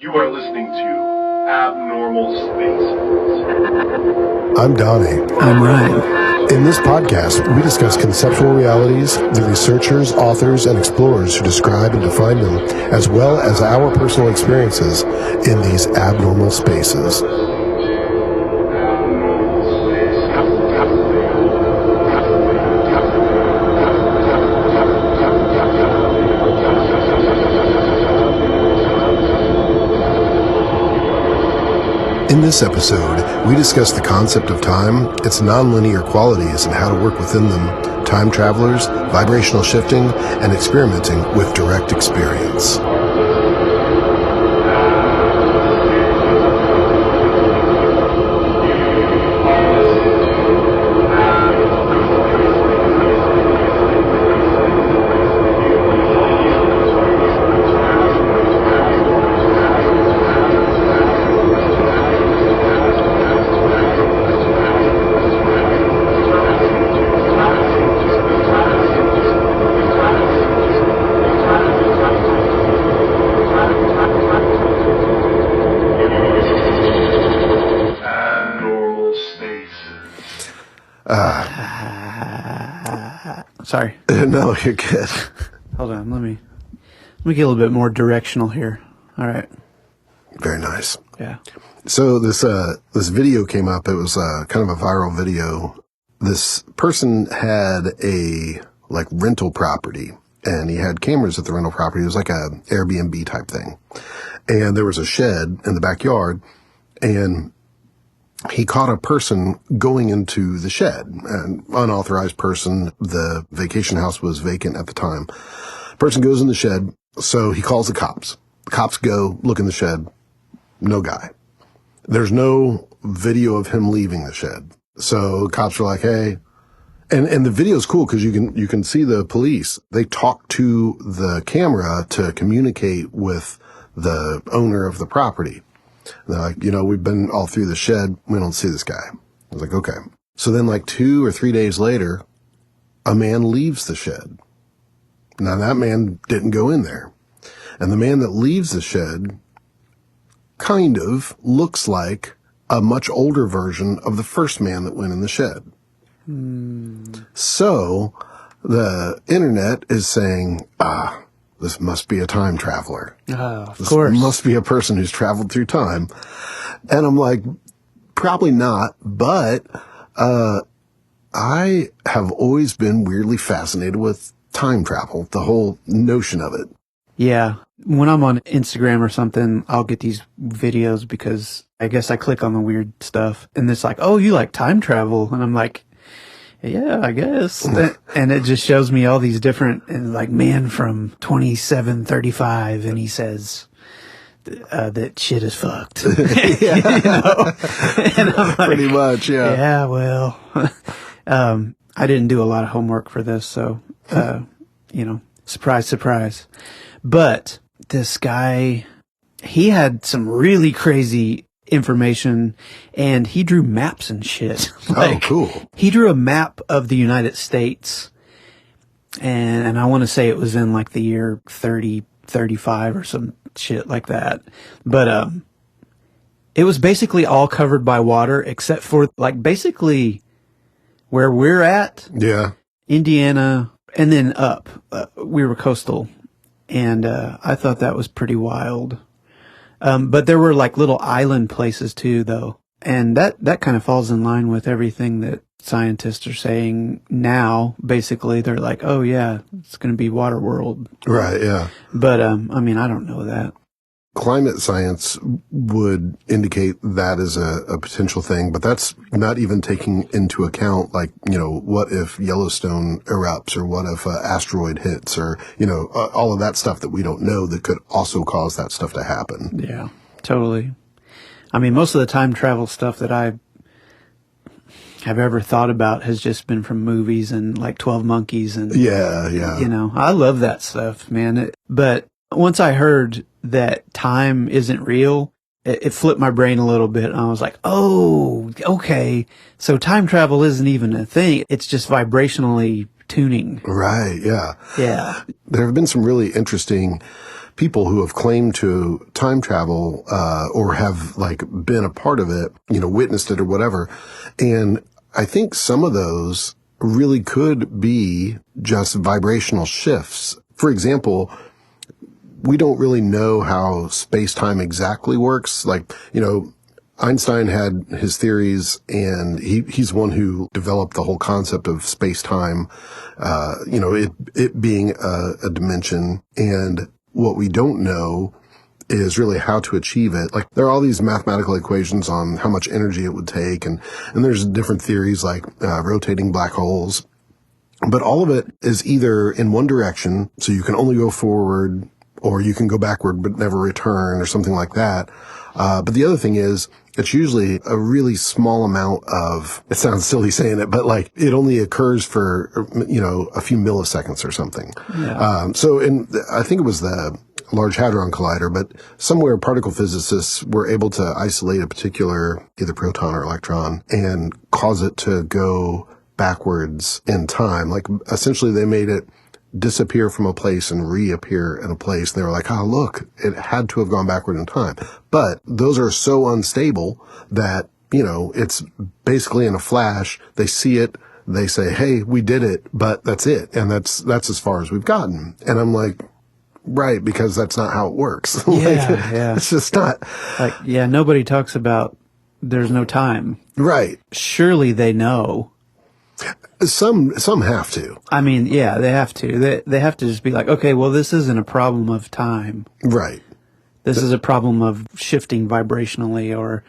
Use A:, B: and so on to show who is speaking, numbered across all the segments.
A: You are listening to Abnormal Spaces.
B: I'm Donnie.
C: I'm Ryan.
B: In this podcast, we discuss conceptual realities, the researchers, authors, and explorers who describe and define them, as well as our personal experiences in these abnormal spaces. In this episode, we discuss the concept of time, its nonlinear qualities, and how to work within them, time travelers, vibrational shifting, and experimenting with direct experience.
C: Sorry.
B: No, you're good.
C: Hold on. Let me get a little bit more directional here. All right.
B: Very nice.
C: Yeah.
B: So this video came up. It was kind of a viral video. This person had a rental property, and he had cameras at the rental property. It was like a Airbnb type thing, and there was a shed in the backyard, and he caught a person going into the shed, an unauthorized person. The vacation house was vacant at the time. Person goes in the shed, so he calls the cops. The cops go, look in the shed, no guy. There's no video of him leaving the shed. So cops are like, hey, and the video's cool because you can see the police. They talk to the camera to communicate with the owner of the property. They're like, we've been all through the shed. We don't see this guy. I was like, okay. So then 2 or 3 days later, a man leaves the shed. Now that man didn't go in there. And the man that leaves the shed kind of looks like a much older version of the first man that went in the shed. So the internet is saying, this must be a time traveler.
C: Of
B: This
C: course.
B: must be a person who's traveled through time. And I'm like, probably not, but I have always been weirdly fascinated with time travel, the whole notion of it.
C: Yeah. When I'm on Instagram or something, I'll get these videos because I guess I click on the weird stuff. And it's like, oh, you like time travel? And I'm like, yeah, I guess. And it just shows me all these different, man from 2735, and he says that shit is fucked. And I'm like,
B: Pretty much, yeah.
C: Yeah, well, I didn't do a lot of homework for this, so, surprise, surprise. But this guy, he had some really crazy information, and he drew maps and shit.
B: Oh, cool.
C: He drew a map of the United States, and I want to say it was in the year 3035 or some shit like that. But it was basically all covered by water except for basically where we're at.
B: Yeah.
C: Indiana, and then up. We were coastal, and I thought that was pretty wild. But there were little island places too, though. And that kind of falls in line with everything that scientists are saying now. Basically, they're like, oh yeah, it's going to be water world.
B: Right, yeah.
C: But, I don't know that.
B: Climate science would indicate that as a potential thing, but that's not even taking into account, what if Yellowstone erupts, or what if an asteroid hits, or, all of that stuff that we don't know that could also cause that stuff to happen.
C: Yeah, totally. Most of the time travel stuff that I have ever thought about has just been from movies and 12 Monkeys and
B: Yeah.
C: I love that stuff, man. But once I heard that time isn't real, it flipped my brain a little bit. And I was like, oh, okay. So time travel isn't even a thing. It's just vibrationally tuning.
B: Right, yeah.
C: Yeah.
B: There have been some really interesting people who have claimed to time travel, or have like been a part of it, witnessed it or whatever. And I think some of those really could be just vibrational shifts. For example, we don't really know how space-time exactly works. Like, Einstein had his theories, and he's one who developed the whole concept of space-time, it being a dimension. And what we don't know is really how to achieve it. Like, there are all these mathematical equations on how much energy it would take, and there's different theories like rotating black holes. But all of it is either in one direction, so you can only go forward, or you can go backward but never return, or something like that. But the other thing is, it's usually a really small amount of, it sounds silly saying it, but like it only occurs for, a few milliseconds or something.
C: Yeah.
B: I think it was the Large Hadron Collider, but somewhere particle physicists were able to isolate a particular either proton or electron and cause it to go backwards in time. Like, essentially they made it disappear from a place and reappear in a place. And they were like, oh, look, it had to have gone backward in time. But those are so unstable that, it's basically in a flash. They see it. They say, hey, we did it, but that's it. And that's as far as we've gotten. And I'm like, right, because that's not how it works.
C: Yeah.
B: It's just not.
C: Nobody talks about there's no time.
B: Right.
C: Surely they know.
B: Some have to.
C: I mean, yeah, they have to. They have to just be like, okay, well, this isn't a problem of time.
B: Right.
C: This is a problem of shifting vibrationally, or,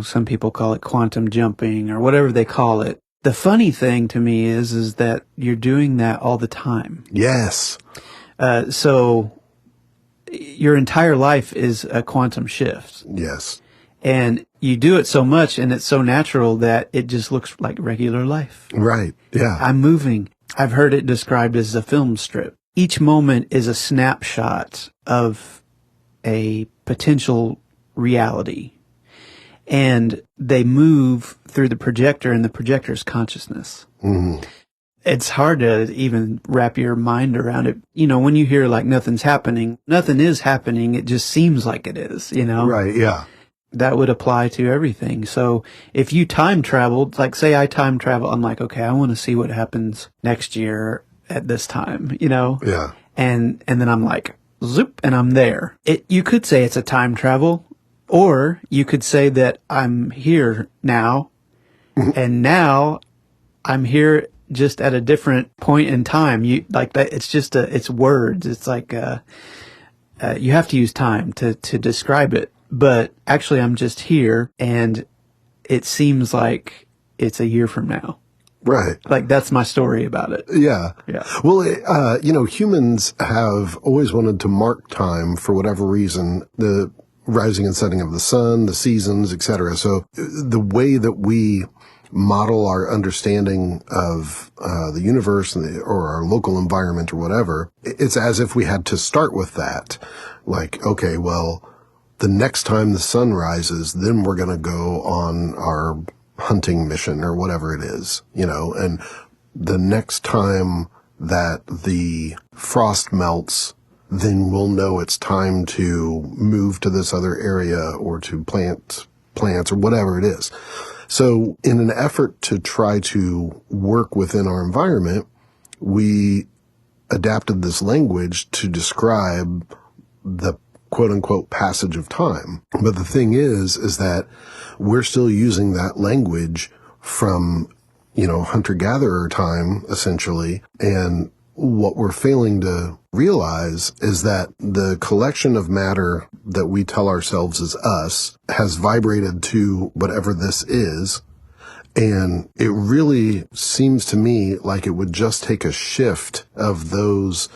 C: some people call it quantum jumping, or whatever they call it. The funny thing to me is that you're doing that all the time.
B: Yes.
C: So your entire life is a quantum shift.
B: Yes.
C: And you do it so much, and it's so natural that it just looks like regular life.
B: Right. Yeah.
C: I'm moving. I've heard it described as a film strip. Each moment is a snapshot of a potential reality. And they move through the projector and the projector's consciousness.
B: Mm-hmm.
C: It's hard to even wrap your mind around it. When you hear like nothing's happening, nothing is happening. It just seems like it is,
B: Right. Yeah.
C: That would apply to everything. So if you time traveled, like say I time travel, I'm like, okay, I want to see what happens next year at this time,
B: Yeah.
C: And then I'm like, zoop, and I'm there. You could say it's a time travel, or you could say that I'm here now, and now I'm here just at a different point in time. You like that. It's just it's words. It's like, you have to use time to describe it. But actually, I'm just here, and it seems like it's a year from now.
B: Right.
C: Like, that's my story about it.
B: Yeah.
C: Yeah.
B: Well, humans have always wanted to mark time for whatever reason, the rising and setting of the sun, the seasons, etc. So the way that we model our understanding of the universe or our local environment or whatever, it's as if we had to start with that. Like, okay, well, the next time the sun rises, then we're going to go on our hunting mission or whatever it is, and the next time that the frost melts, then we'll know it's time to move to this other area or to plant plants or whatever it is. So in an effort to try to work within our environment, we adapted this language to describe the quote unquote passage of time. But the thing is that we're still using that language from, hunter-gatherer time, essentially. And what we're failing to realize is that the collection of matter that we tell ourselves is us has vibrated to whatever this is. And it really seems to me like it would just take a shift of those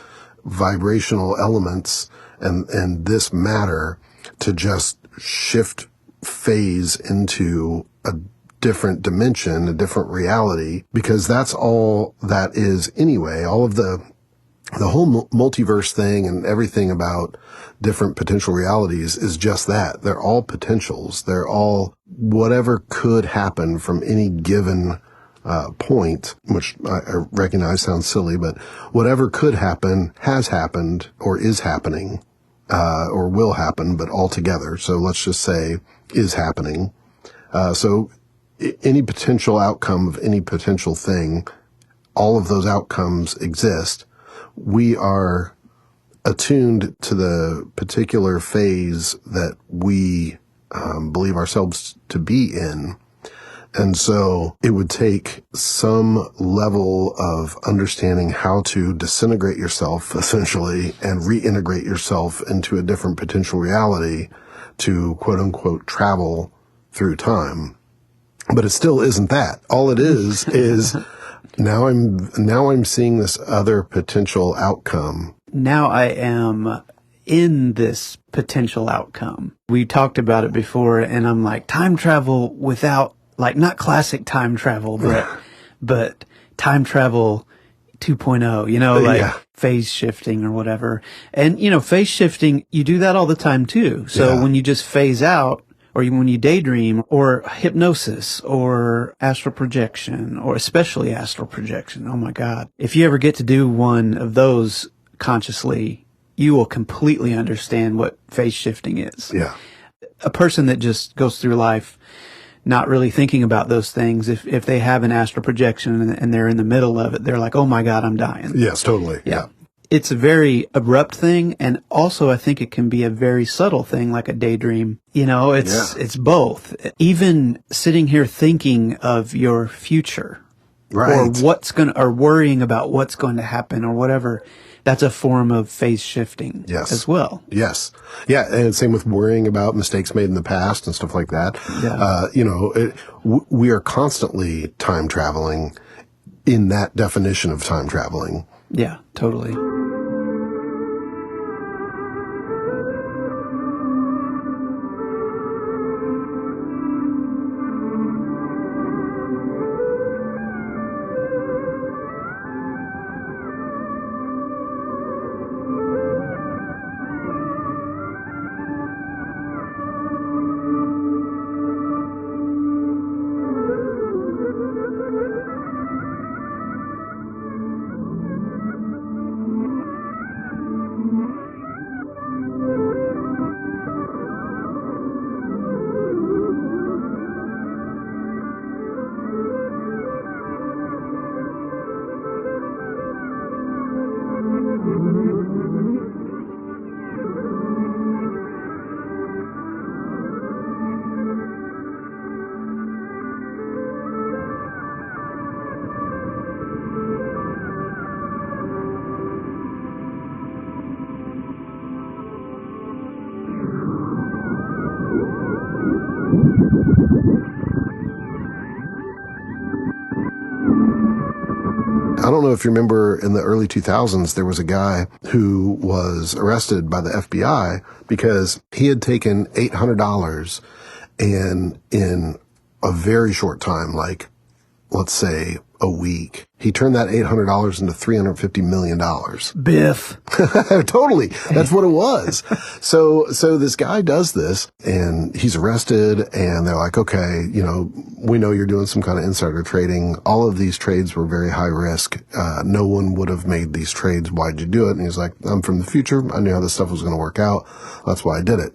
B: vibrational elements and this matter to just shift phase into a different dimension, a different reality, because that's all that is anyway. All of the whole multiverse thing and everything about different potential realities is just that. They're all potentials. They're all whatever could happen from any given point, which I recognize sounds silly, but whatever could happen has happened or is happening, or will happen, but altogether. So let's just say is happening. So any potential outcome of any potential thing, all of those outcomes exist. We are attuned to the particular phase that we believe ourselves to be in. And so it would take some level of understanding how to disintegrate yourself, essentially, and reintegrate yourself into a different potential reality to, quote unquote, travel through time. But it still isn't that. All it is now I'm seeing this other potential outcome.
C: Now I am in this potential outcome. We talked about it before, and I'm like, time travel without, like, not classic time travel, but time travel 2.0, you know, like phase shifting or whatever. And, you know, phase shifting, you do that all the time too. So when you just phase out, or when you daydream, or hypnosis, or astral projection, or especially astral projection. Oh my God. If you ever get to do one of those consciously, you will completely understand what phase shifting is.
B: Yeah.
C: A person that just goes through life not really thinking about those things, if they have an astral projection and they're in the middle of it, they're like, oh my God, I'm dying.
B: Yes, totally. Yeah.
C: It's a very abrupt thing, and also I think it can be a very subtle thing, like a daydream. You know, it's both. Even sitting here thinking of your future,
B: right,
C: or worrying about what's going to happen or whatever, that's a form of phase shifting as well.
B: Yes. Yeah. And same with worrying about mistakes made in the past and stuff like that.
C: Yeah.
B: You know, we are constantly time traveling in that definition of time traveling.
C: Yeah, totally.
B: I don't know if you remember in the early 2000s, there was a guy who was arrested by the FBI because he had taken $800 and in a very short time, like, let's say a week, he turned that $800 into $350 million.
C: Biff.
B: Totally. That's what it was. So this guy does this and he's arrested and they're like, okay, you know, we know you're doing some kind of insider trading. All of these trades were very high risk. No one would have made these trades. Why'd you do it? And he's like, I'm from the future. I knew how this stuff was going to work out. That's why I did it.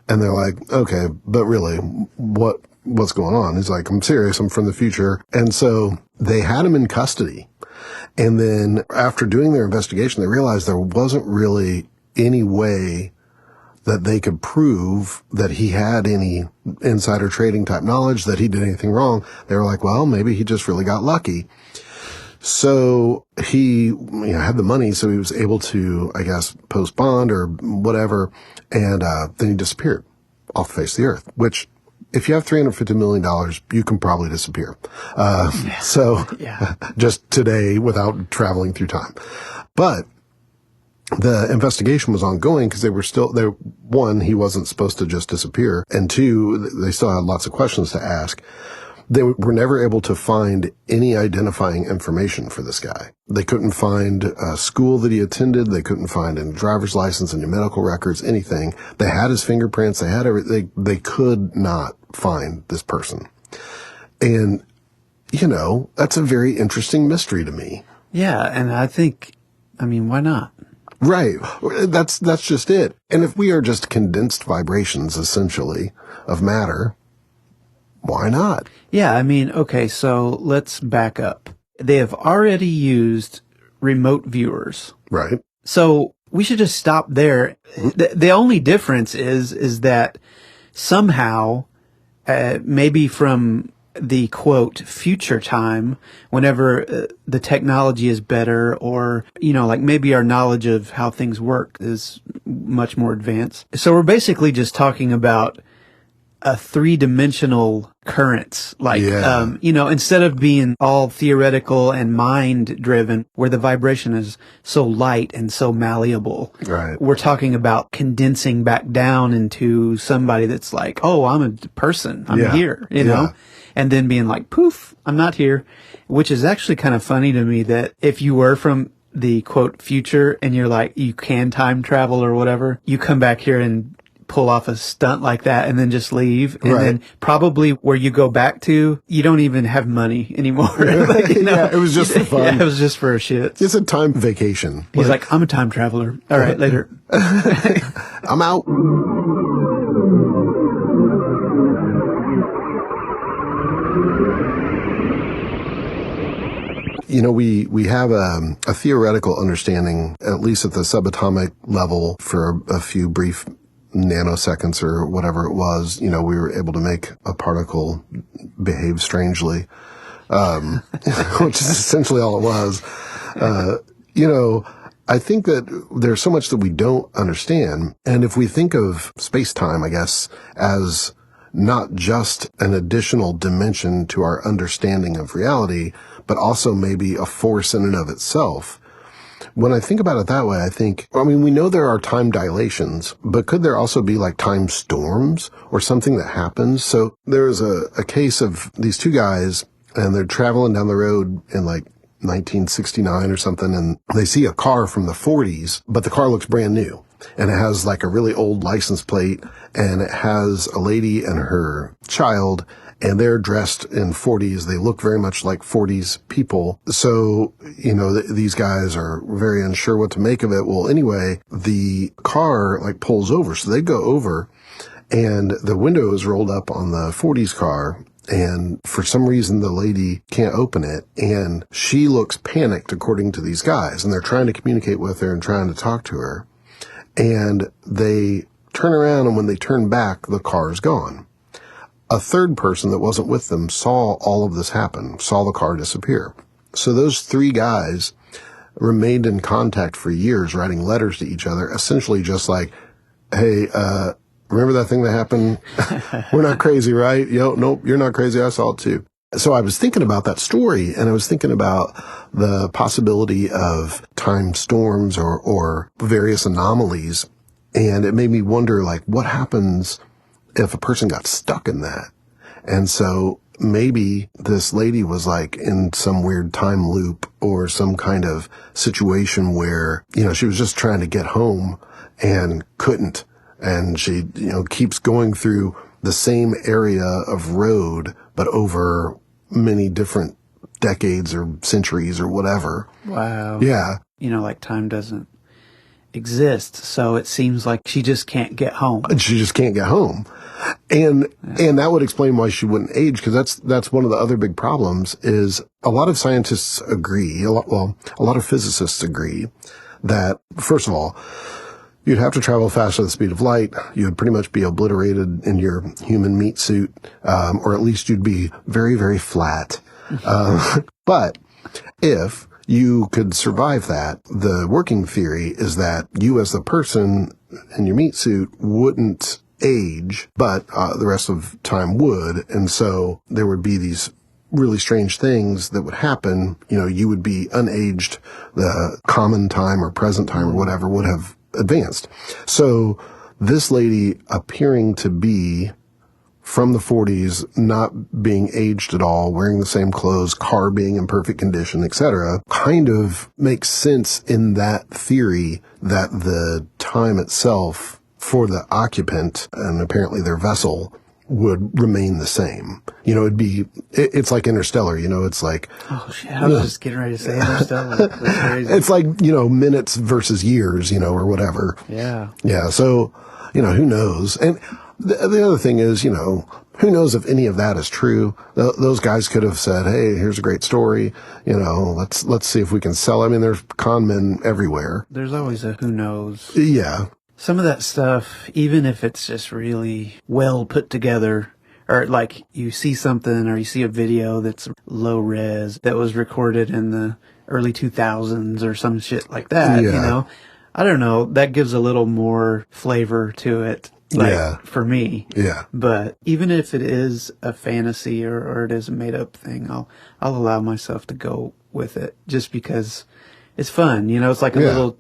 B: And they're like, okay, but really, what's going on? He's like, I'm serious. I'm from the future. And so they had him in custody. And then after doing their investigation, they realized there wasn't really any way that they could prove that he had any insider trading type knowledge, that he did anything wrong. They were like, well, maybe he just really got lucky. So he had the money, so he was able to, I guess, post bond or whatever. And then he disappeared off the face of the earth, which if you have $350 million, you can probably disappear. So just today without traveling through time. But the investigation was ongoing because one, he wasn't supposed to just disappear. And two, they still had lots of questions to ask. They were never able to find any identifying information for this guy. They couldn't find a school that he attended. They couldn't find any driver's license, any medical records, anything. They had his fingerprints. They had everything. They could not find this person. And that's a very interesting mystery to me.
C: Yeah, and I mean, why not?
B: Right. That's just it. And if we are just condensed vibrations, essentially, of matter, why not?
C: Yeah, I mean, okay, so let's back up. They have already used remote viewers.
B: Right.
C: So we should just stop there. The only difference is that somehow, maybe from the quote future time, whenever the technology is better, or, like maybe our knowledge of how things work is much more advanced. So we're basically just talking about a three-dimensional currents, like,
B: Yeah.
C: instead of being all theoretical and mind-driven, where the vibration is so light and so malleable.
B: Right.
C: We're talking about condensing back down into somebody that's like, oh, I'm a person. I'm
B: Yeah.
C: here,
B: Yeah.
C: and then being like, poof, I'm not here, which is actually kind of funny to me that if you were from the quote future and you're like, you can time travel or whatever, you come back here and pull off a stunt like that and then just leave. And
B: Right.
C: then probably where you go back to, you don't even have money anymore. Like,
B: Yeah, it was just for fun.
C: Yeah, it was just for shits.
B: It's a time vacation.
C: He's like, I'm a time traveler. All right, later.
B: I'm out. We have a theoretical understanding, at least at the subatomic level, for a few brief nanoseconds or whatever it was. We were able to make a particle behave strangely, which is essentially all it was. I think that there's so much that we don't understand. And if we think of space-time, I guess, as not just an additional dimension to our understanding of reality, but also maybe a force in and of itself. When I think about it that way, we know there are time dilations, but could there also be like time storms or something that happens? So there was a case of these two guys, and they're traveling down the road in like 1969 or something, and they see a car from the 40s, but the car looks brand new. And it has like a really old license plate, and it has a lady and her child, and they're dressed in 40s. They look very much like 40s people. So, these guys are very unsure what to make of it. Well, anyway, the car like pulls over. So they go over, and the window is rolled up on the 40s car. And for some reason, the lady can't open it, and she looks panicked, according to these guys. And they're trying to communicate with her and trying to talk to her. And they turn around, and when they turn back, the car is gone. A third person that wasn't with them saw all of this happen, saw the car disappear. So those three guys remained in contact for years, writing letters to each other, essentially just like, hey, remember that thing that happened? We're not crazy, right? Nope, you're not crazy. I saw it too. So I was thinking about that story, and I was thinking about the possibility of time storms or various anomalies. And it made me wonder, like, what happens if a person got stuck in that? And so maybe this lady was like in some weird time loop or some kind of situation where, she was just trying to get home and couldn't. And she, keeps going through the same area of road, but over many different decades or centuries or whatever.
C: Wow.
B: Yeah.
C: Like time doesn't exist. So it seems like she just can't get home.
B: She just can't get home. And that would explain why she wouldn't age, because that's one of the other big problems is a lot of scientists agree, a lot of physicists agree that, first of all, you'd have to travel faster than the speed of light. You would pretty much be obliterated in your human meat suit, or at least you'd be very, very flat. But if you could survive that, the working theory is that you as the person in your meat suit wouldn't age, but the rest of time would. And so there would be these really strange things that would happen. You would be unaged. The common time or present time or whatever would have advanced. So this lady appearing to be from the 40s, not being aged at all, wearing the same clothes, car being in perfect condition, etc., kind of makes sense in that theory that the time itself for the occupant and apparently their vessel would remain the same. You know, it's like Interstellar, you know, it's like,
C: Oh shit, I was just getting ready to say Interstellar. That's crazy.
B: it's like, you know, minutes versus years, you know, or whatever.
C: Yeah.
B: Yeah. So, you know, who knows? And the other thing is, you know, who knows if any of that is true? Those guys could have said, "Hey, here's a great story. You know, let's see if we can sell." I mean, there's con men everywhere.
C: There's always a who knows.
B: Yeah.
C: Some of that stuff, even if it's just really well put together, or like you see something or you see a video that's low res that was recorded in the early 2000s or some shit like that, you
B: Yeah.
C: know, I don't know, that gives a little more flavor to it. Like,
B: Yeah.
C: for me.
B: Yeah.
C: But even if it is a fantasy or it is a made up thing, I'll allow myself to go with it just because it's fun. You know, it's like a
B: Yeah.
C: little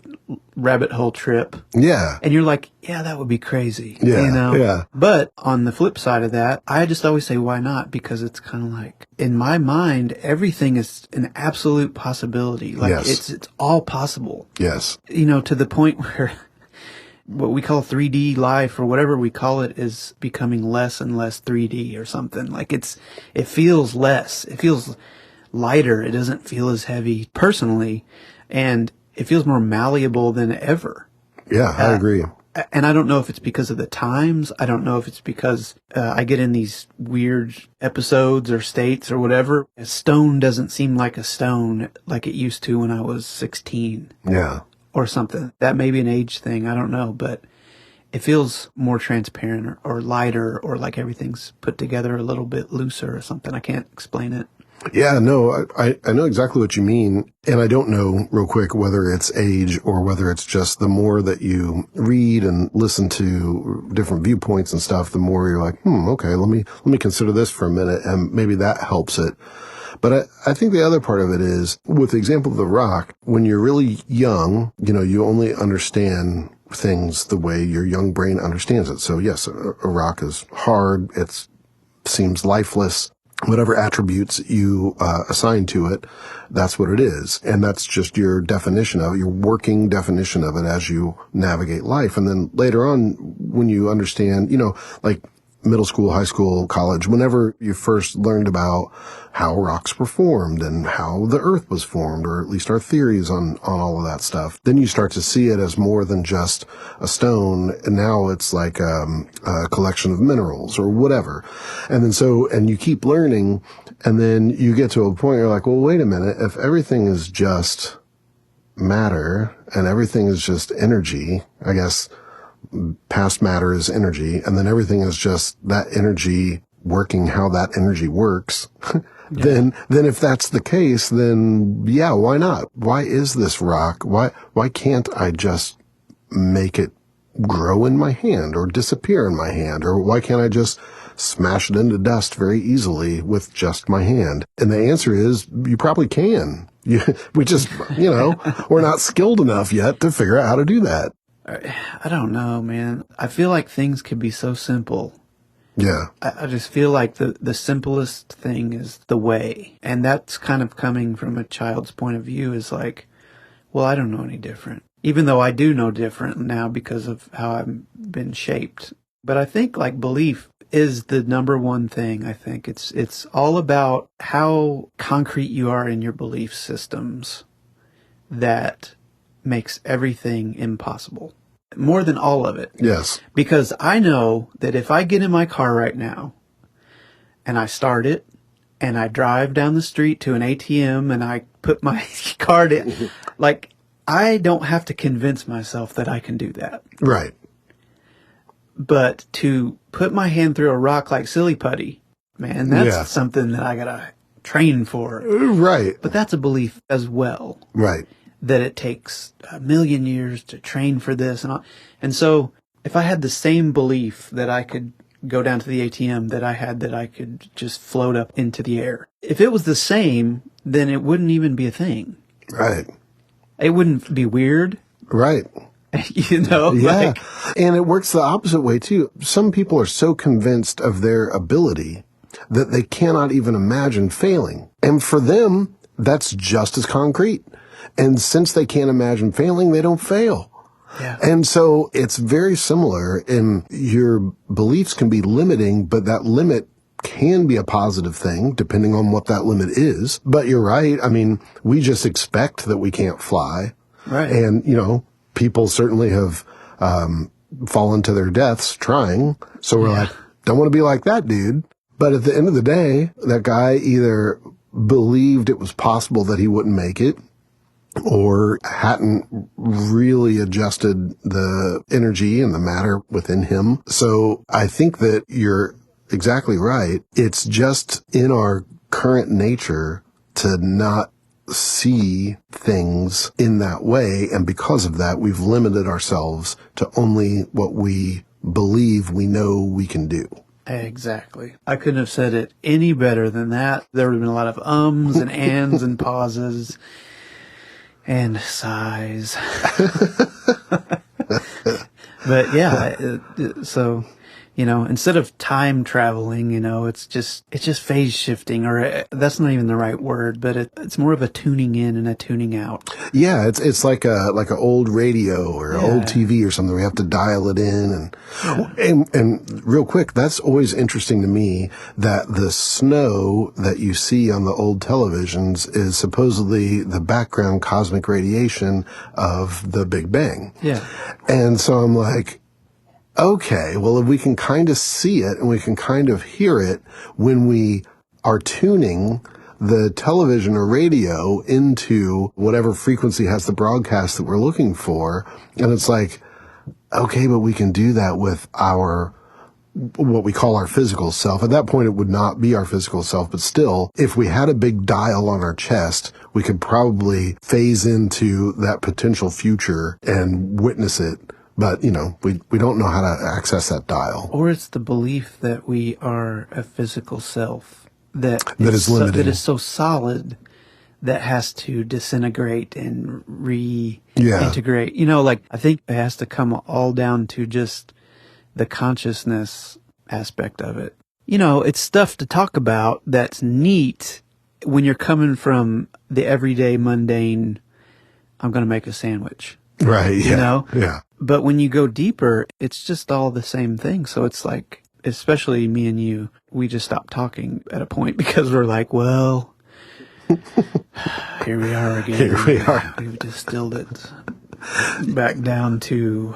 C: rabbit hole trip.
B: Yeah.
C: And you're like, yeah, that would be crazy.
B: Yeah,
C: You know?
B: yeah.
C: But on the flip side of that, I just always say, why not? Because it's kind of like, in my mind, everything is an absolute possibility. Like,
B: Yes.
C: it's all possible.
B: Yes.
C: You know, to the point where what we call 3D life or whatever we call it is becoming less and less 3D or something. Like it feels less. It feels lighter. It doesn't feel as heavy personally. And it feels more malleable than ever.
B: Yeah, I agree.
C: And I don't know if it's because of the times. I don't know if it's because I get in these weird episodes or states or whatever. A stone doesn't seem like a stone like it used to when I was 16.
B: Yeah.
C: Or something. That may be an age thing. I don't know. But it feels more transparent or lighter or like everything's put together a little bit looser or something. I can't explain it.
B: Yeah, no, I know exactly what you mean. And I don't know real quick whether it's age or whether it's just the more that you read and listen to different viewpoints and stuff, the more you're like, okay, let me consider this for a minute. And maybe that helps it. But I think the other part of it is, with the example of the rock, when you're really young, you know, you only understand things the way your young brain understands it. So yes, a rock is hard. It seems lifeless. Whatever attributes you assign to it, that's what it is. And that's just your definition of it, your working definition of it as you navigate life. And then later on, when you understand, you know, like middle school, high school, college, whenever you first learned about how rocks were formed and how the earth was formed, or at least our theories on all of that stuff, then you start to see it as more than just a stone. And now it's like a collection of minerals or whatever. And then and you keep learning, and then you get to a point where you're like, well, wait a minute, if everything is just matter and everything is just energy, I guess past matter is energy, and then everything is just that energy working how that energy works, then if that's the case, then yeah, why not? Why is this rock? Why can't I just make it grow in my hand or disappear in my hand? Or why can't I just smash it into dust very easily with just my hand? And the answer is, you probably can. We just, you know, we're not skilled enough yet to figure out how to do that.
C: I don't know, man. I feel like things could be so simple.
B: Yeah.
C: I just feel like the simplest thing is the way. And that's kind of coming from a child's point of view, is like, well, I don't know any different. Even though I do know different now because of how I've been shaped. But I think like belief is the number one thing. I think it's all about how concrete you are in your belief systems that makes everything impossible. More than all of it.
B: Yes.
C: Because I know that if I get in my car right now and I start it and I drive down the street to an ATM and I put my card in, like, I don't have to convince myself that I can do that.
B: Right.
C: But to put my hand through a rock like silly putty, man, that's something that I gotta train for.
B: Right.
C: But that's a belief as well.
B: Right.
C: That it takes a million years to train for this and all. And so if I had the same belief that I could go down to the ATM that I had that I could just float up into the air, if it was the same, then it wouldn't even be a thing.
B: Right.
C: It wouldn't be weird.
B: Right.
C: You know?
B: Yeah. And it works the opposite way too. Some people are so convinced of their ability that they cannot even imagine failing. And for them, that's just as concrete. And since they can't imagine failing, they don't fail.
C: Yeah.
B: And so it's very similar in your beliefs can be limiting, but that limit can be a positive thing depending on what that limit is. But you're right. I mean, we just expect that we can't fly.
C: Right.
B: And, people certainly have fallen to their deaths trying. So we're like, don't want to be like that dude. But at the end of the day, that guy either believed it was possible that he wouldn't make it or hadn't really adjusted the energy and the matter within him. So I think that you're exactly right. It's just in our current nature to not see things in that way. And because of that, we've limited ourselves to only what we believe we know we can do.
C: Exactly. I couldn't have said it any better than that. There would have been a lot of ums and ands and pauses and sighs. But yeah, so, instead of time traveling, it's just phase shifting, or that's not even the right word, but it's more of a tuning in and a tuning out.
B: Yeah, it's like a old radio or an old TV or something. We have to dial it in and real quick, that's always interesting to me that the snow that you see on the old televisions is supposedly the background cosmic radiation of the Big Bang.
C: Yeah.
B: And so I'm like, okay, well, if we can kind of see it and we can kind of hear it when we are tuning the television or radio into whatever frequency has the broadcast that we're looking for. And it's like, okay, but we can do that with what we call our physical self. At that point, it would not be our physical self, but still, if we had a big dial on our chest, we could probably phase into that potential future and witness it. But, we don't know how to access that dial.
C: Or it's the belief that we are a physical self that
B: is limiting.
C: that is so solid that has to disintegrate and reintegrate. I think it has to come all down to just the consciousness aspect of it. It's stuff to talk about that's neat when you're coming from the everyday mundane, I'm going to make a sandwich.
B: Right. Yeah. Yeah.
C: But when you go deeper, it's just all the same thing. So it's like, especially me and you, we just stopped talking at a point because we're like, well, here we are again.
B: Here we are.
C: We've distilled it back down to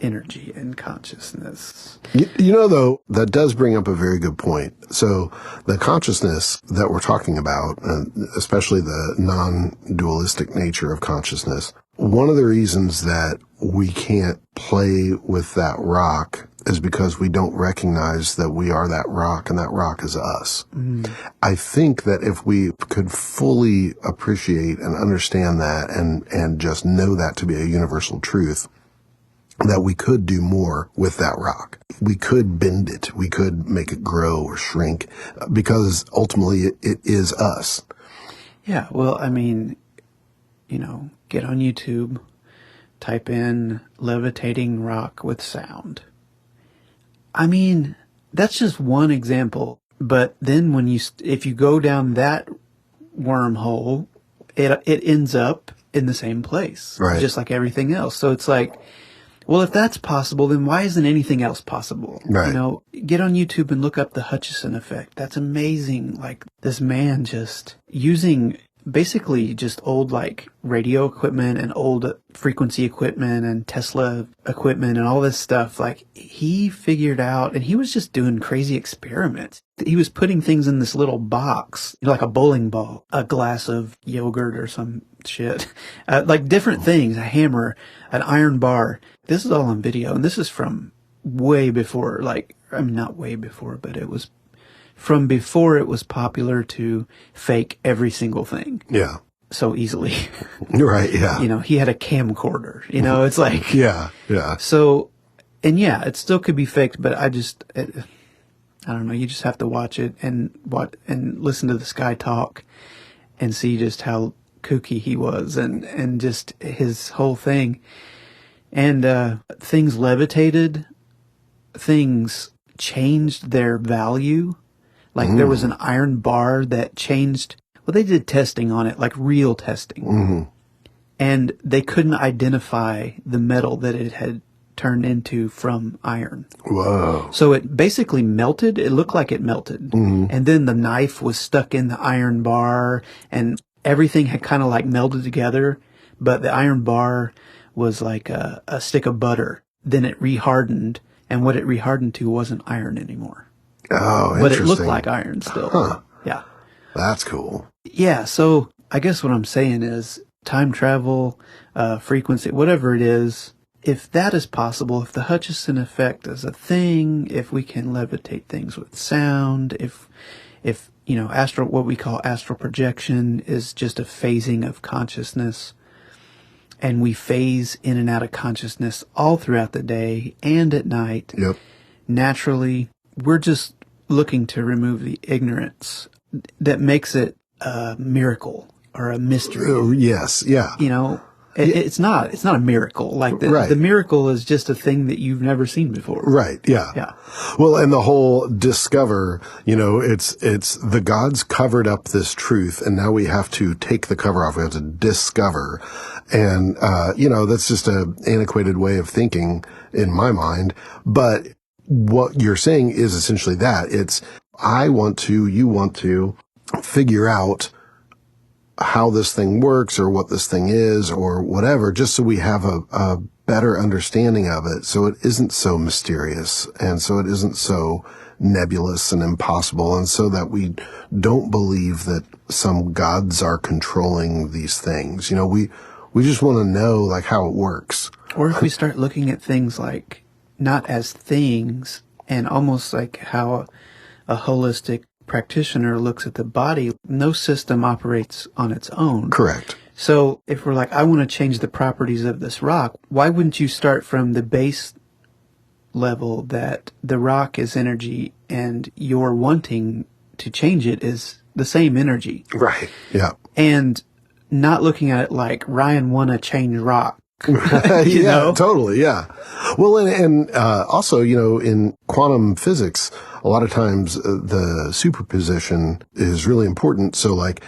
C: energy and consciousness.
B: Though, that does bring up a very good point. So the consciousness that we're talking about, especially the non-dualistic nature of consciousness, one of the reasons that we can't play with that rock is because we don't recognize that we are that rock and that rock is us. I think that if we could fully appreciate and understand that and just know that to be a universal truth, that we could do more with that rock. We could bend it. We could make it grow or shrink because ultimately it is us.
C: Yeah. Well, I mean, get on YouTube, type in levitating rock with sound. I mean, that's just one example. But then if you go down that wormhole, it ends up in the same place.
B: Right.
C: Just like everything else. So it's like, well, if that's possible, then why isn't anything else possible?
B: Right.
C: Get on YouTube and look up the Hutchison effect. That's amazing. Like this man just using basically just old radio equipment and old frequency equipment and Tesla equipment and all this stuff. Like he figured out, and he was just doing crazy experiments. He was putting things in this little box, like a bowling ball, a glass of yogurt or some shit, like different things, a hammer, an iron bar. This is all on video, and this is from way before, not way before, but it was from before it was popular to fake every single thing.
B: Yeah.
C: So easily.
B: Right, yeah.
C: He had a camcorder, it's like.
B: Yeah, yeah.
C: So, and yeah, it still could be faked, but I don't know, you just have to watch it and listen to this guy talk and see just how kooky he was and just his whole thing. And things levitated, things changed their value. Like there was an iron bar that changed. Well, they did testing on it, like real testing. and they couldn't identify the metal that it had turned into from iron.
B: Whoa.
C: So it basically melted. It looked like it melted.
B: Mm-hmm.
C: And then the knife was stuck in the iron bar, and everything had kind of like melded together, but the iron bar was like a stick of butter. Then it rehardened, and what it rehardened to wasn't iron anymore.
B: Oh,
C: But
B: interesting.
C: it looked like iron still.
B: Huh.
C: Yeah.
B: That's cool.
C: Yeah, so I guess what I'm saying is time travel, frequency, whatever it is, if that is possible, if the Hutchison effect is a thing, if we can levitate things with sound, if astral, what we call astral projection is just a phasing of consciousness, and we phase in and out of consciousness all throughout the day and at night.
B: Yep.
C: Naturally, we're just looking to remove the ignorance that makes it a miracle or a mystery.
B: Yes. Yeah.
C: It's not a miracle. Like
B: Right.
C: the miracle is just a thing that you've never seen before.
B: Right. Yeah.
C: Yeah.
B: Well, and the whole discover, it's the gods covered up this truth, and now we have to take the cover off. We have to discover. And, that's just an antiquated way of thinking in my mind. But what you're saying is essentially that. It's, you want to figure out how this thing works or what this thing is or whatever, just so we have a better understanding of it, so it isn't so mysterious and so it isn't so nebulous and impossible, and so that we don't believe that some gods are controlling these things. We just want to know like how it works.
C: Or if we start looking at things like not as things, and almost like how a holistic practitioner looks at the body, no system operates on its own.
B: Correct.
C: So if we're like, I want to change the properties of this rock, why wouldn't you start from the base level that the rock is energy and you're wanting to change it is the same energy?
B: Right. Yeah.
C: And not looking at it like Ryan want to change rock.
B: Yeah, totally. Yeah. Well, and also, in quantum physics, a lot of times the superposition is really important. So like,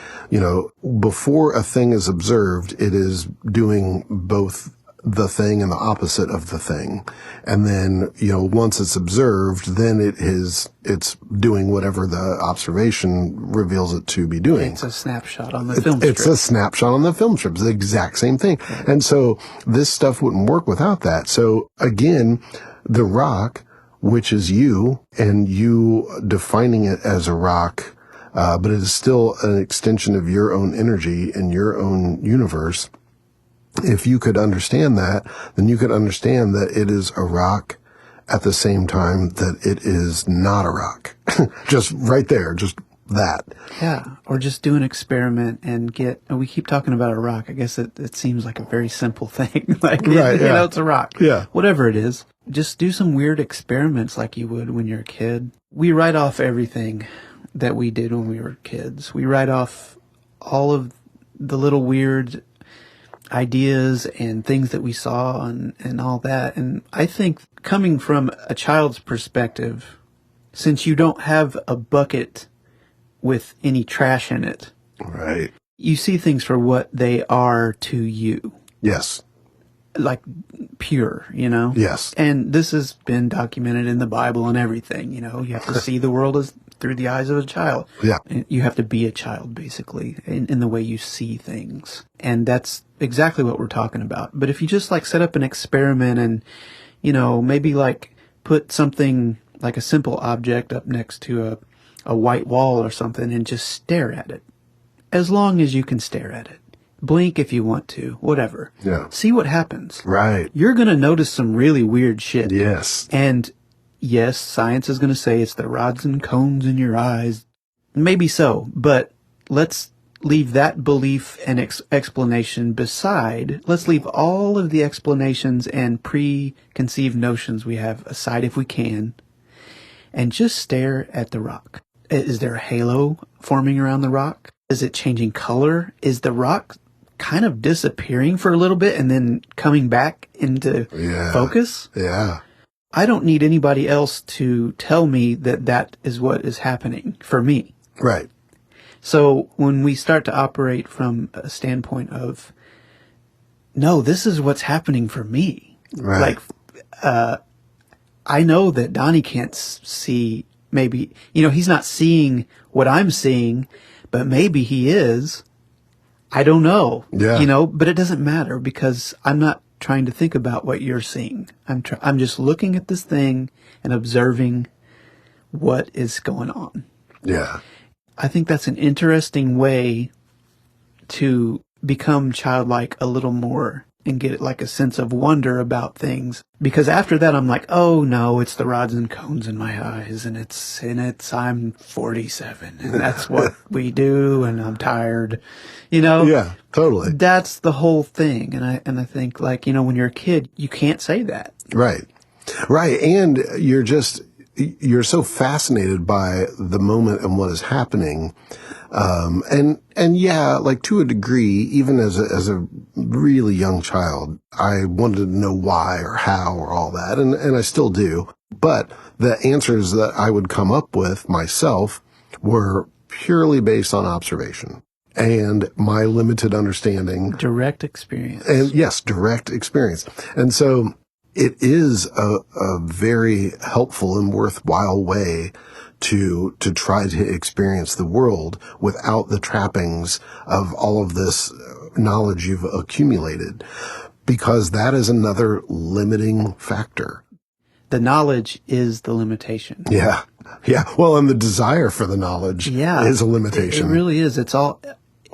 B: before a thing is observed, it is doing both the thing and the opposite of the thing. And then, once it's observed, then it's doing whatever the observation reveals it to be doing.
C: It's a snapshot on the film strip.
B: It's a snapshot on the film strip. It's the exact same thing. Right. And so this stuff wouldn't work without that. So again, the rock, which is you, and you defining it as a rock, but it is still an extension of your own energy and your own universe. If you could understand that, then you could understand that it is a rock at the same time that it is not a rock. Just right there, just that.
C: Yeah, or just do an experiment and we keep talking about a rock. I guess it seems like a very simple thing. Like,
B: right, yeah.
C: It's a rock.
B: Yeah.
C: Whatever it is, just do some weird experiments like you would when you're a kid. We write off everything that we did when we were kids. We write off all of the little weird ideas and things that we saw and all that. And I think coming from a child's perspective, since you don't have a bucket with any trash in it,
B: right,
C: you see things for what they are to you.
B: Yes.
C: Like pure, Yes. And this has been documented in the Bible and everything, You have to see the world as through the eyes of a child.
B: Yeah.
C: You have to be a child, basically, in the way you see things. And that's exactly what we're talking about. But if you just like set up an experiment and, maybe like put something like a simple object up next to a white wall or something and just stare at it. As long as you can stare at it. Blink if you want to, whatever.
B: Yeah.
C: See what happens.
B: Right.
C: You're going to notice some really weird shit.
B: Yes.
C: And yes, science is going to say it's the rods and cones in your eyes. Maybe so, but let's leave that belief and explanation beside. Let's leave all of the explanations and preconceived notions we have aside if we can, and just stare at the rock. Is there a halo forming around the rock? Is it changing color? Is the rock kind of disappearing for a little bit and then coming back into focus?
B: Yeah.
C: I don't need anybody else to tell me that is what is happening for me.
B: Right.
C: So when we start to operate from a standpoint of no, this is what's happening for me.
B: Right.
C: Like, I know that Donnie can't see, maybe, he's not seeing what I'm seeing, but maybe he is. I don't know.
B: Yeah.
C: But it doesn't matter because I'm not trying to think about what you're seeing. I'm just looking at this thing and observing what is going on.
B: Yeah.
C: I think that's an interesting way to become childlike a little more and get like a sense of wonder about things. Because after that, I'm like, oh no, it's the rods and cones in my eyes, and I'm 47, and that's what we do, and I'm tired,
B: Yeah, totally.
C: That's the whole thing. And I think, like, when you're a kid, you can't say that.
B: Right. Right. And you're so fascinated by the moment and what is happening. And yeah, like to a degree, even as a really young child, I wanted to know why or how or all that. And I still do. But the answers that I would come up with myself were purely based on observation and my limited understanding.
C: Direct experience.
B: And yes, direct experience. And so it is a very helpful and worthwhile way to try to experience the world without the trappings of all of this knowledge you've accumulated, because that is another limiting factor.
C: The knowledge is the limitation.
B: Yeah. Yeah. Well, and the desire for the knowledge is a limitation.
C: It really is. It's all,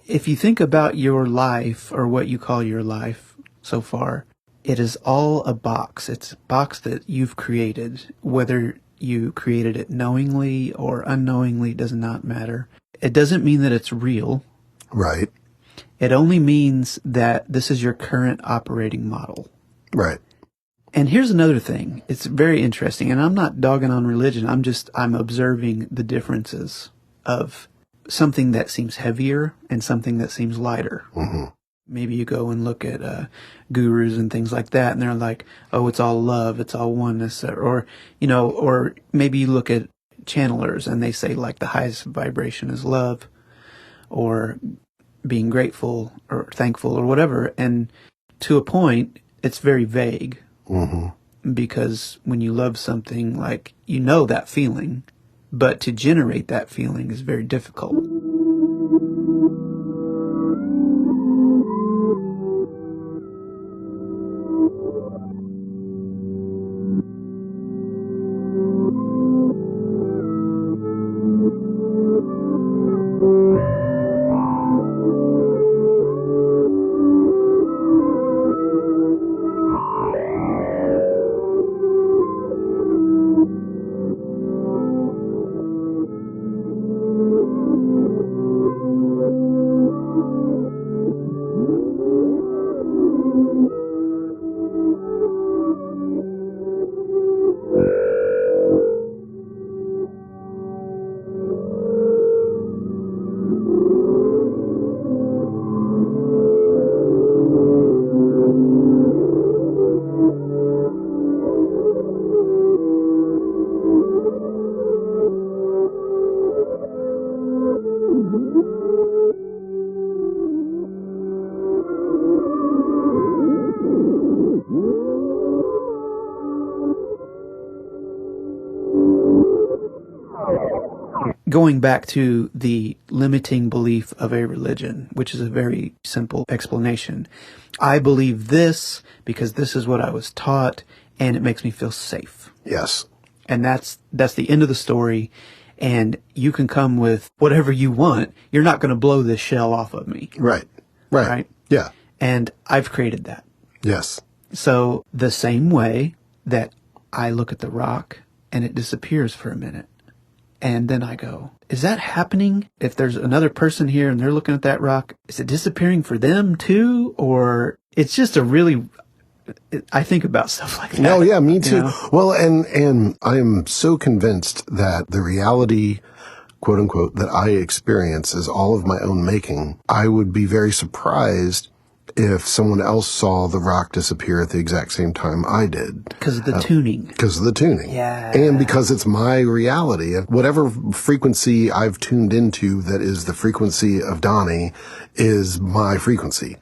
C: if you think about your life or what you call your life so far, it is all a box. It's a box that you've created. Whether you created it knowingly or unknowingly does not matter. It doesn't mean that it's real.
B: Right.
C: It only means that this is your current operating model.
B: Right.
C: And here's another thing. It's very interesting. And I'm not dogging on religion. I'm observing the differences of something that seems heavier and something that seems lighter.
B: Mm-hmm.
C: Maybe you go and look at gurus and things like that, and they're like, oh, it's all love, it's all oneness, or maybe you look at channelers and they say like the highest vibration is love, or being grateful or thankful or whatever. And to a point, it's very vague. Mm-hmm. Because when you love something, like, that feeling, but to generate that feeling is very difficult. Going back to the limiting belief of a religion, which is a very simple explanation. I believe this because this is what I was taught, and it makes me feel safe.
B: Yes.
C: And that's the end of the story. And you can come with whatever you want. You're not going to blow this shell off of me.
B: Right. Right. Yeah.
C: And I've created that.
B: Yes.
C: So the same way that I look at the rock and it disappears for a minute, and then I go, is that happening? If there's another person here and they're looking at that rock, is it disappearing for them too? Or it's just I think about stuff like that.
B: No, yeah, me too. Well, and I am so convinced that the reality, quote unquote, that I experience is all of my own making. I would be very surprised if someone else saw the rock disappear at the exact same time I did.
C: Because of the tuning.
B: Because of the tuning.
C: Yeah.
B: And because it's my reality. Whatever frequency I've tuned into that is the frequency of Donnie is my frequency.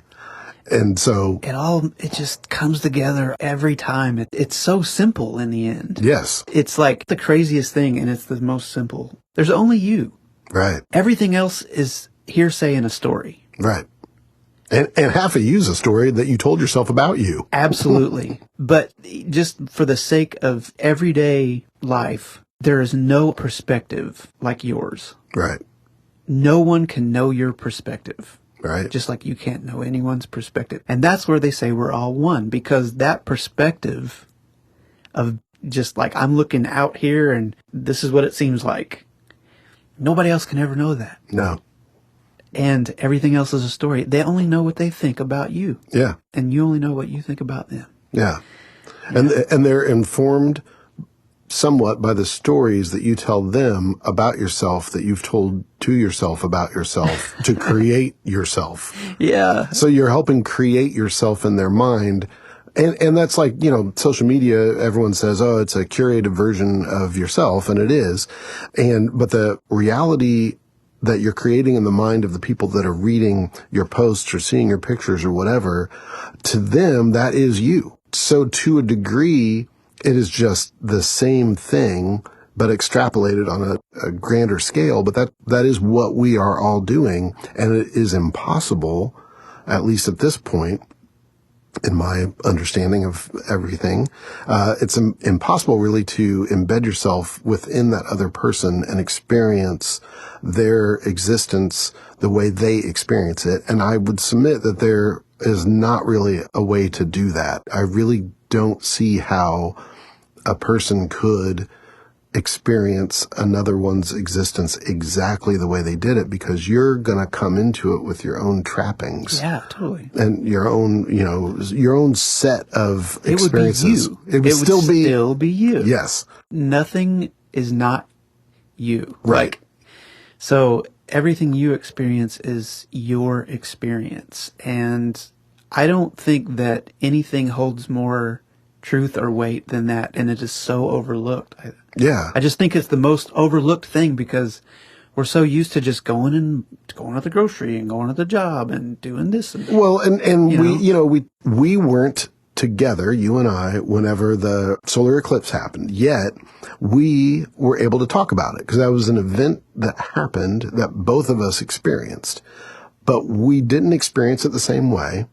B: And so
C: it just comes together every time. It's so simple in the end.
B: yes,
C: It's like the craziest thing, and it's the most simple. There's only you.
B: right,
C: Everything else is hearsay in a story.
B: right. And half of you's a story that you told yourself about you.
C: Absolutely. But just for the sake of everyday life, there is no perspective like yours.
B: Right,
C: No one can know your perspective.
B: right.
C: Just like you can't know anyone's perspective. And that's where they say we're all one, because that perspective of just like, I'm looking out here and this is what it seems like. Nobody else can ever know that.
B: No.
C: And everything else is a story. They only know what they think about you.
B: Yeah.
C: And you only know what you think about them.
B: Yeah. And they're informed somewhat by the stories that you tell them about yourself that you've told to yourself about yourself to create yourself.
C: Yeah.
B: So you're helping create yourself in their mind. And that's like, social media, everyone says, oh, it's a curated version of yourself, and it is. But the reality that you're creating in the mind of the people that are reading your posts or seeing your pictures or whatever, to them, that is you. So to a degree, it is just the same thing, but extrapolated on a grander scale. But that is what we are all doing. And it is impossible, at least at this point, in my understanding of everything, it's impossible really to embed yourself within that other person and experience their existence the way they experience it. And I would submit that there is not really a way to do that. I really don't see how a person could experience another one's existence exactly the way they did it, because you're going to come into it with your own trappings.
C: Yeah, totally.
B: And your own set of experiences.
C: It would be you.
B: It would
C: still be you.
B: Yes.
C: Nothing is not you.
B: Right.
C: So everything you experience is your experience. And I don't think that anything holds more truth or weight than that. And it is so overlooked.
B: Yeah.
C: I just think it's the most overlooked thing, because we're so used to just going to the grocery and going to the job and doing this. And,
B: well, and we weren't together, you and I, whenever the solar eclipse happened, yet we were able to talk about it because that was an event that happened that both of us experienced, but we didn't experience it the same way,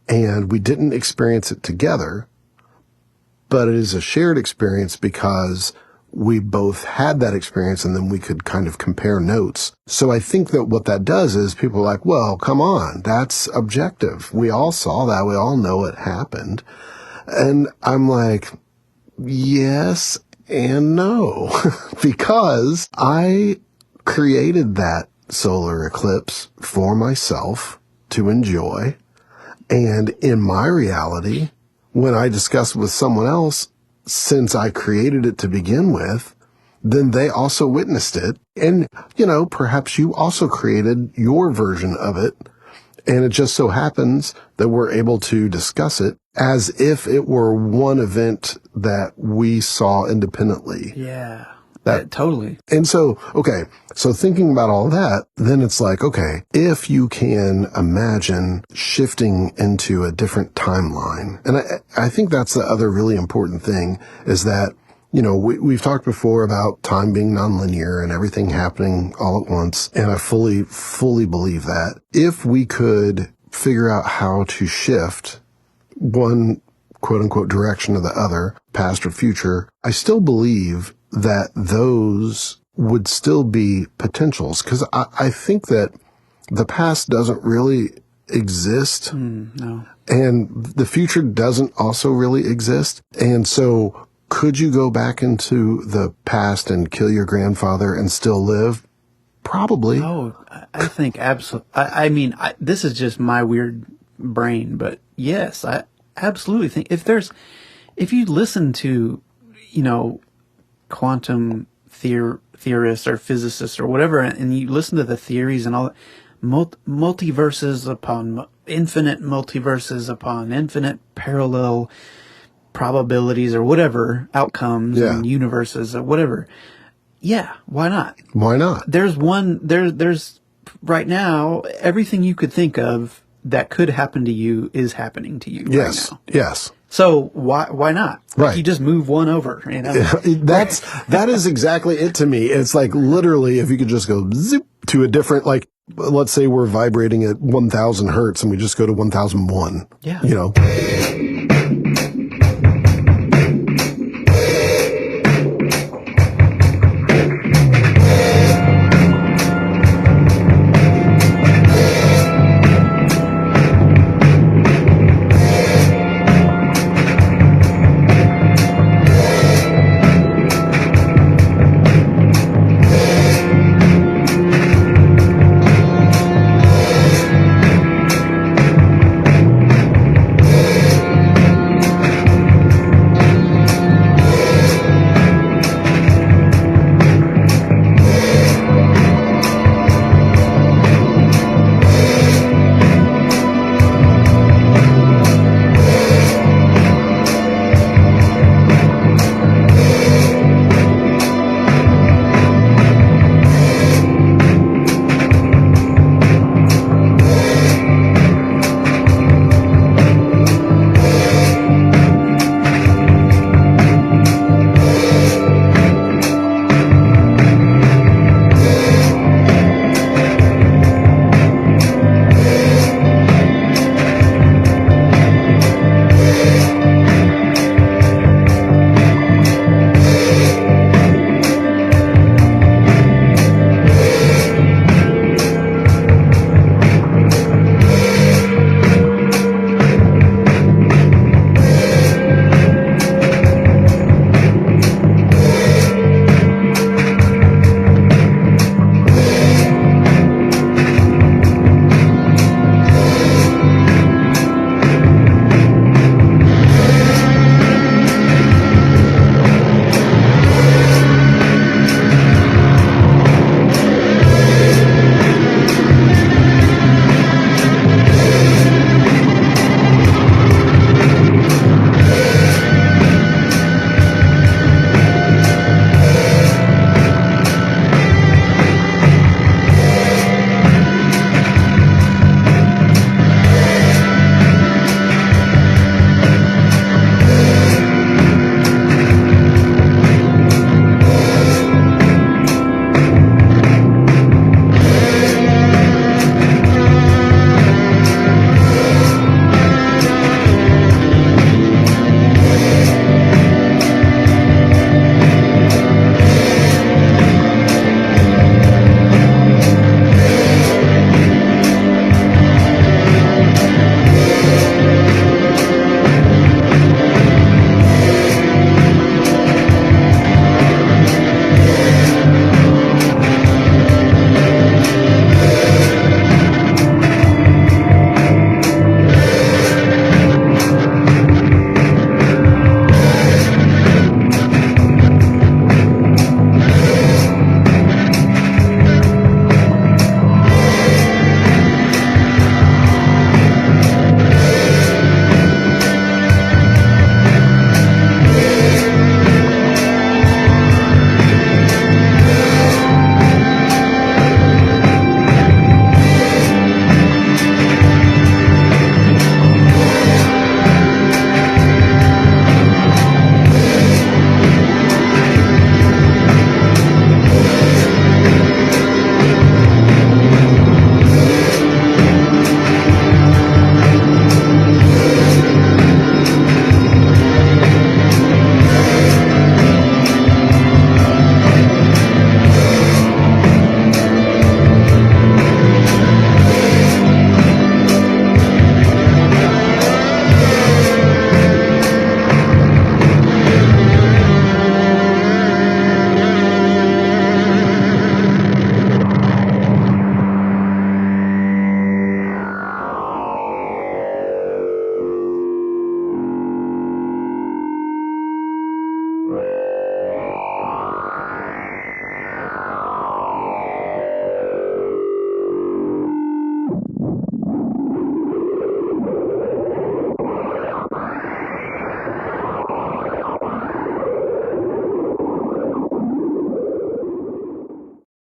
B: and we didn't experience it together, but it is a shared experience because we both had that experience, and then we could kind of compare notes. So I think that what that does is people are like, well, come on, that's objective. We all saw that. We all know it happened. And I'm like, yes and no, because I created that solar eclipse for myself to enjoy. And in my reality, when I discuss with someone else, since I created it to begin with, then they also witnessed it. And, perhaps you also created your version of it. And it just so happens that we're able to discuss it as if it were one event that we saw independently.
C: Yeah. Totally.
B: And so, so thinking about all that, then it's like, okay, if you can imagine shifting into a different timeline, and I think that's the other really important thing is that, we've talked before about time being nonlinear and everything happening all at once, and I fully believe that. If we could figure out how to shift one quote unquote direction or the other, past or future, I still believe that those would still be potentials, because I think that the past doesn't really exist.
C: No.
B: And the future doesn't also really exist. And so could you go back into the past and kill your grandfather and still live? Probably.
C: Oh, I think absolutely. I mean, this is just my weird brain, but yes, I absolutely think if you listen to, quantum theorists or physicists or whatever, and you listen to the theories and all that, multiverses upon infinite multiverses upon infinite parallel probabilities or whatever outcomes and universes or whatever. Yeah, why not?
B: Why not?
C: There's right now, everything you could think of
B: Right.
C: could happen to you is happening to you
B: Yes.
C: right now.
B: Yes.
C: So why not? Like,
B: Right.
C: you just move one over, you know?
B: That is exactly it to me. It's like literally if you could just go zip to a different, like, let's say we're vibrating at 1000 hertz and we just go to 1001.
C: Yeah.
B: You know,